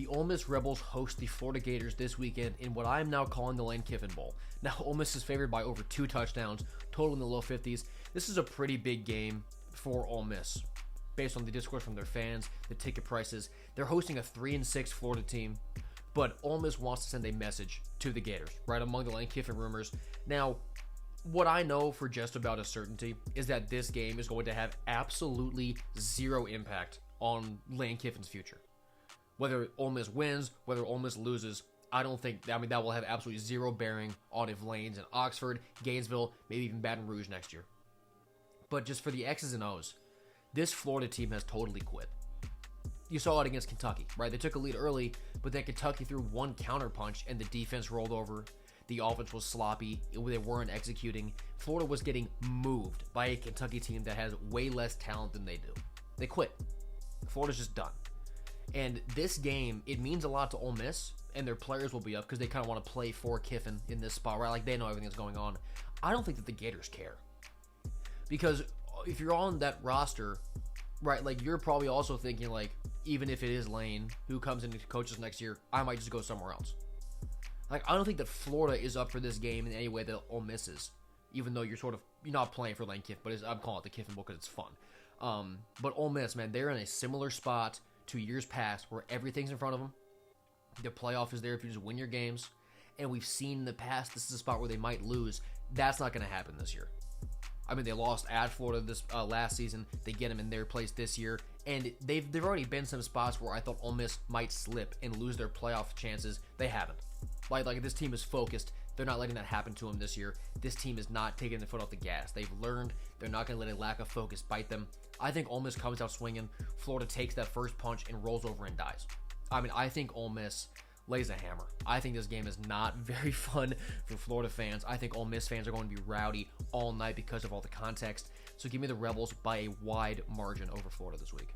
Ole Miss Rebels host the Florida Gators this weekend in what I am now calling the Lane Kiffin Bowl. Now, Ole Miss is favored by over 2 touchdowns, total in the low 50s. This is a pretty big game for Ole Miss, based on the discourse from their fans, the ticket prices. They're hosting a 3-6 Florida team, but Ole Miss wants to send a message to the Gators, right among the Lane Kiffin rumors. Now, what I know for just about a certainty is that this game is going to have absolutely zero impact on Lane Kiffin's future. Whether Ole Miss wins, whether Ole Miss loses, I don't think, that will have absolutely zero bearing on if Lane's in Oxford, Gainesville, maybe even Baton Rouge next year. But just for the X's and O's, this Florida team has totally quit. You saw it against Kentucky, right? They took a lead early, but then Kentucky threw one counterpunch and the defense rolled over. The offense was sloppy. They weren't executing. Florida was getting moved by a Kentucky team that has way less talent than they do. They quit. Florida's just done. And this game, it means a lot to Ole Miss, and their players will be up because they kind of want to play for Kiffin in this spot, right? Like, they know everything that's going on. I don't think that the Gators care. Because if you're on that roster, right, like, you're probably also thinking, like, even if it is Lane who comes in and coaches next year, I might just go somewhere else. Like, I don't think that Florida is up for this game in any way that Ole Miss is, even though you're not playing for Lane Kiffin, but I'm calling it the Kiffin Bowl because it's fun. But Ole Miss, man, they're in a similar spot to years past where everything's in front of them. The playoff is there if you just win your games. And we've seen in the past, this is a spot where they might lose. That's not going to happen this year. I mean, they lost at Florida this last season. They get them in their place this year. And they've already been some spots where I thought Ole Miss might slip and lose their playoff chances. They haven't. Like this team is focused. They're not letting that happen to them this year. This team is not taking their foot off the gas. They've learned. They're not going to let a lack of focus bite them. I think Ole Miss comes out swinging. Florida takes that first punch and rolls over and dies. I mean, I think Ole Miss lays a hammer. I think this game is not very fun for Florida fans. I think Ole Miss fans are going to be rowdy all night because of all the context. So give me the Rebels by a wide margin over Florida this week.